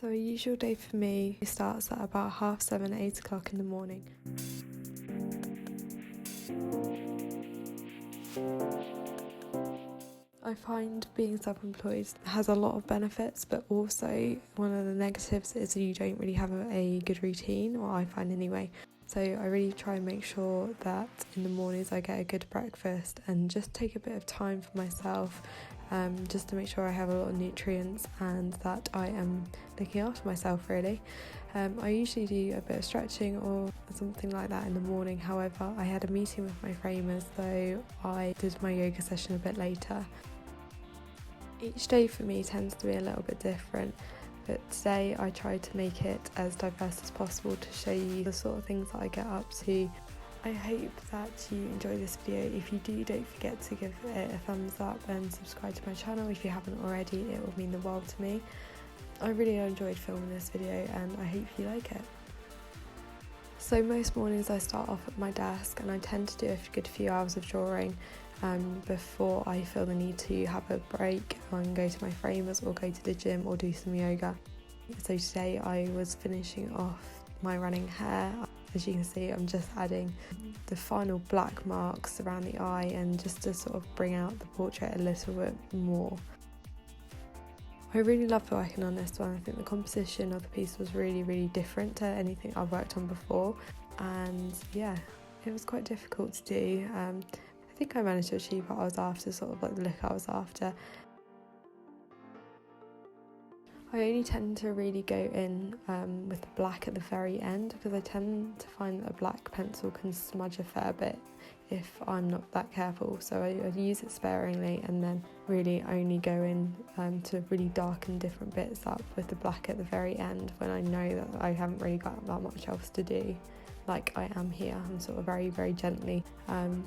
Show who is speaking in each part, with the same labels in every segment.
Speaker 1: So a usual day for me starts at about 7:30, 8 o'clock in the morning. I find being self-employed has a lot of benefits, but also one of the negatives is you don't really have a good routine, or I find anyway. So I really try and make sure that in the mornings I get a good breakfast and just take a bit of time for myself, just to make sure I have a lot of nutrients and that I am looking after myself really. I usually do a bit of stretching or something like that in the morning. However, I had a meeting with my framers, so I did my yoga session a bit later. Each day for me tends to be a little bit different, but today I tried to make it as diverse as possible to show you the sort of things that I get up to. I hope that you enjoy this video. If you do, don't forget to give it a thumbs up and subscribe to my channel if you haven't already. It will mean the world to me. I really enjoyed filming this video and I hope you like it. So most mornings I start off at my desk and I tend to do a good few hours of drawing before I feel the need to have a break and go to my framers or go to the gym or do some yoga. So today I was finishing off my running hair. As you can see, I'm just adding the final black marks around the eye and just to sort of bring out the portrait a little bit more. I really loved working on this one. I think the composition of the piece was really different to anything I've worked on before, and yeah, it was quite difficult to do. I think I managed to achieve what I was after, sort of like the look I was after. I only tend to really go in with the black at the very end, because I tend to find that a black pencil can smudge a fair bit if I'm not that careful, so I use it sparingly and then really only go in to really darken different bits up with the black at the very end when I know that I haven't really got that much else to do. Like I am here, I'm sort of very gently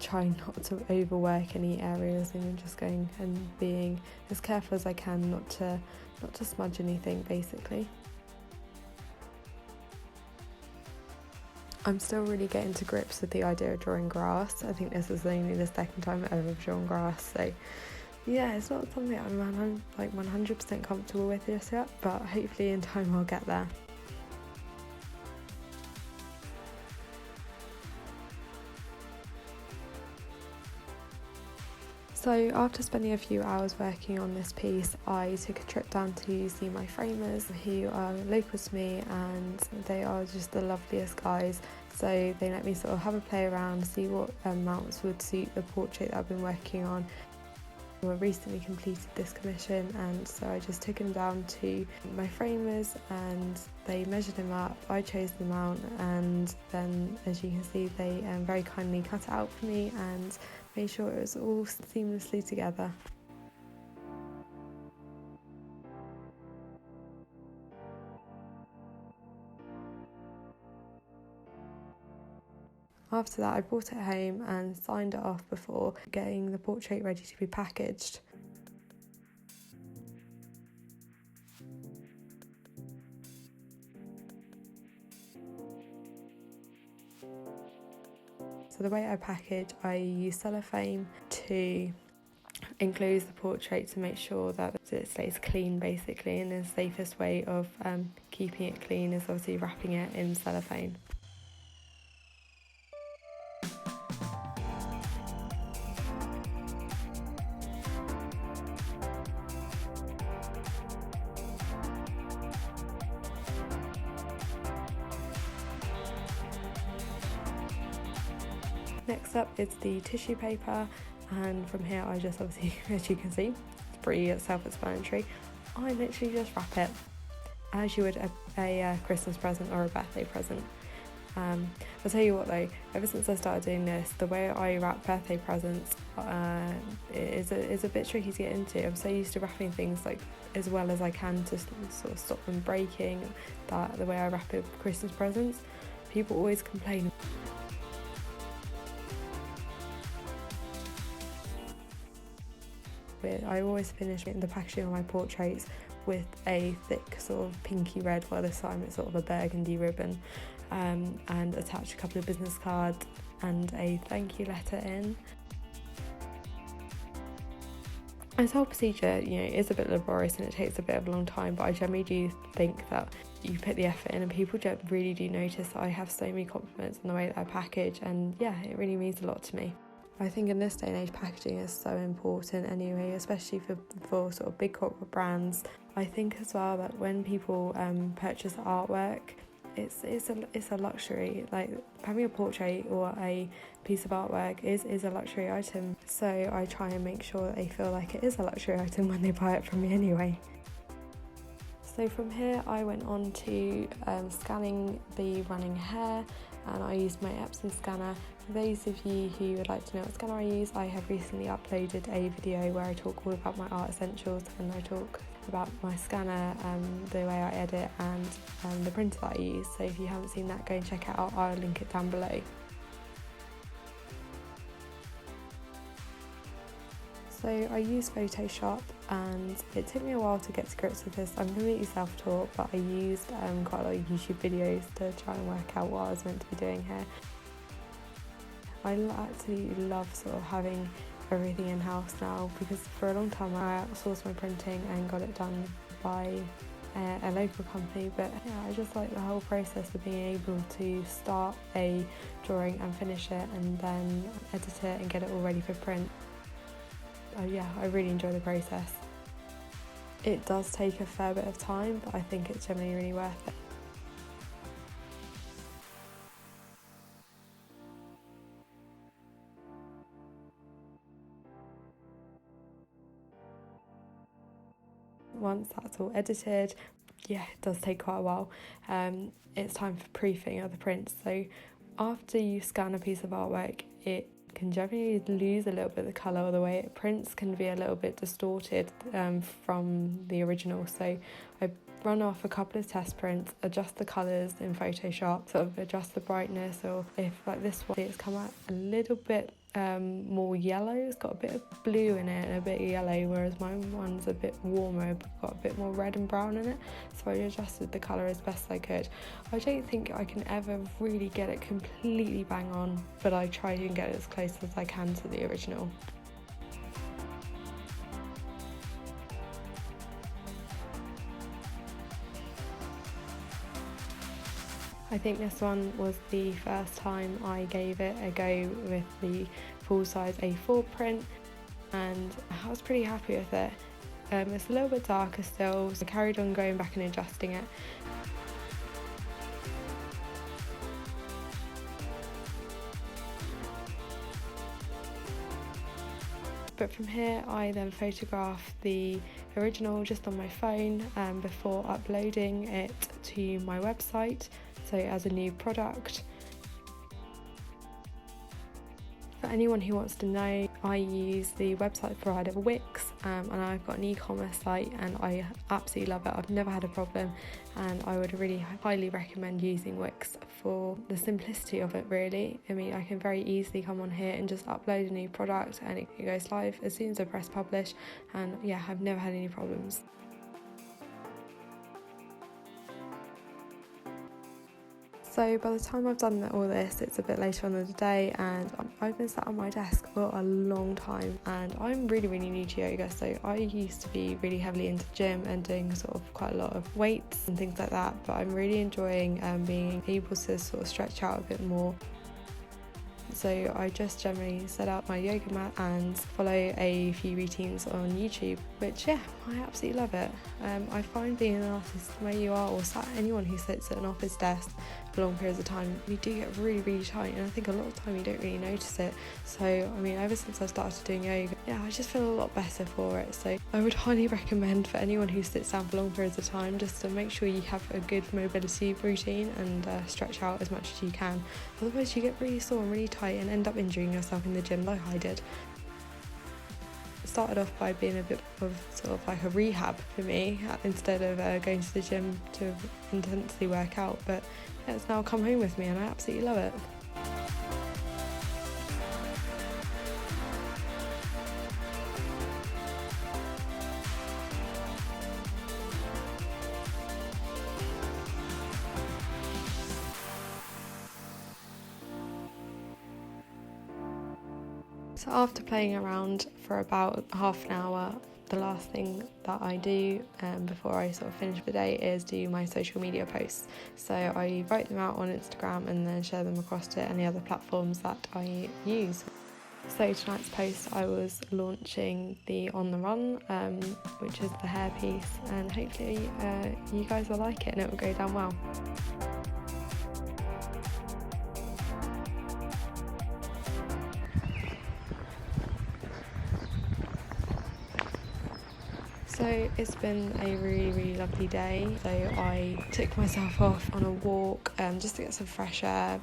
Speaker 1: trying not to overwork any areas and just going and being as careful as I can not to smudge anything basically. I'm still really getting to grips with the idea of drawing grass. I think this is only the second time I've ever drawn grass, so yeah, it's not something I'm like 100% comfortable with just yet, but hopefully in time I'll get there. So after spending a few hours working on this piece, I took a trip down to see my framers who are local to me, and they are just the loveliest guys. So they let me sort of have a play around, see what mounts would suit the portrait that I've been working on. I recently completed this commission, and so I just took him down to my framers and they measured him up. I chose the mount, and then as you can see they very kindly cut it out for me and made sure it was all seamlessly together. After that I brought it home and signed it off before getting the portrait ready to be packaged. So the way I package, I use cellophane to enclose the portrait to make sure that it stays clean basically, and the safest way of keeping it clean is obviously wrapping it in cellophane. Next up is the tissue paper, and from here I just obviously, as you can see, it's pretty self-explanatory. I literally just wrap it as you would a Christmas present or a birthday present. I'll tell you what though, ever since I started doing this, the way I wrap birthday presents is a bit tricky to get into. I'm so used to wrapping things like as well as I can to sort of stop them breaking, that the way I wrap it Christmas presents, people always complain. I always finish the packaging of my portraits with a thick sort of pinky red, well this time it's sort of a burgundy ribbon, and attach a couple of business cards and a thank you letter in. This whole procedure, is a bit laborious and it takes a bit of a long time, but I generally do think that you put the effort in and people really do notice that I have so many compliments on the way that I package, and yeah, it really means a lot to me. I think in this day and age packaging is so important anyway, especially for sort of big corporate brands. I think as well that when people purchase artwork, it's a luxury. Like having a portrait or a piece of artwork is a luxury item, so I try and make sure that they feel like it is a luxury item when they buy it from me anyway. So from here I went on to scanning the running hair, and I used my Epson scanner. For those of you who would like to know what scanner I use, I have recently uploaded a video where I talk all about my art essentials, and I talk about my scanner, the way I edit, and the printer that I use. So if you haven't seen that, go and check it out. I'll link it down below. So I use Photoshop, and it took me a while to get to grips with this. I'm completely self-taught, but I used quite a lot of YouTube videos to try and work out what I was meant to be doing here. I actually love sort of having everything in-house now, because for a long time I outsourced my printing and got it done by a local company, but yeah, I just like the whole process of being able to start a drawing and finish it and then edit it and get it all ready for print. I really enjoy the process. It does take a fair bit of time, but I think it's generally really worth it. Once that's all edited, it does take quite a while. It's time for proofing of the prints. So after you scan a piece of artwork, it can generally lose a little bit of the colour, or the way it prints can be a little bit distorted from the original. So I run off a couple of test prints, adjust the colours in Photoshop, sort of adjust the brightness, or if like this one, it's come out a little bit more yellow. It's got a bit of blue in it and a bit of yellow, whereas my one's a bit warmer, got a bit more red and brown in it. So I adjusted the colour as best I could. I don't think I can ever really get it completely bang on, but I try and get it as close as I can to the original. I think this one was the first time I gave it a go with the full-size A4 print, and I was pretty happy with it. It's a little bit darker still, so I carried on going back and adjusting it. But from here I then photographed the original just on my phone before uploading it to my website, so as a new product. For anyone who wants to know, I use the website provider Wix, and I've got an e-commerce site and I absolutely love it. I've never had a problem, and I would really highly recommend using Wix for the simplicity of it, really. I mean, I can very easily come on here and just upload a new product and it goes live as soon as I press publish, and yeah, I've never had any problems. So by the time I've done all this, it's a bit later on in the day, and I've been sat on my desk for a long time, and I'm really new to yoga. So I used to be really heavily into gym and doing sort of quite a lot of weights and things like that, but I'm really enjoying being able to sort of stretch out a bit more. So I just generally set up my yoga mat and follow a few routines on YouTube, which I absolutely love it. I find being an artist where you are, or anyone who sits at an office desk for long periods of time, you do get really tight, and I think a lot of the time you don't really notice it. So I mean, ever since I started doing yoga, I just feel a lot better for it. So I would highly recommend for anyone who sits down for long periods of time, just to make sure you have a good mobility routine and stretch out as much as you can. Otherwise you get really sore and really tight and end up injuring yourself in the gym like I did. It started off by being a bit of sort of like a rehab for me, instead of going to the gym to intensely work out, but it's now come home with me and I absolutely love it. So after playing around for about half an hour, the last thing that I do before I sort of finish the day is do my social media posts. So I write them out on Instagram and then share them across to any other platforms that I use. So tonight's post I was launching the On The Run, which is the hair piece, and hopefully you guys will like it and it will go down well. So it's been a really lovely day. So I took myself off on a walk just to get some fresh air.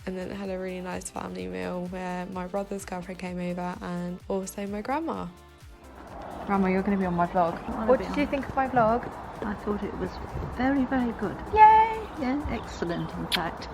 Speaker 1: And then had a really nice family meal where my brother's girlfriend came over and also my grandma.
Speaker 2: Grandma, you're going to be on my vlog. What did you think of my vlog?
Speaker 3: I thought it was very good.
Speaker 2: Yay!
Speaker 3: Yeah, excellent in fact.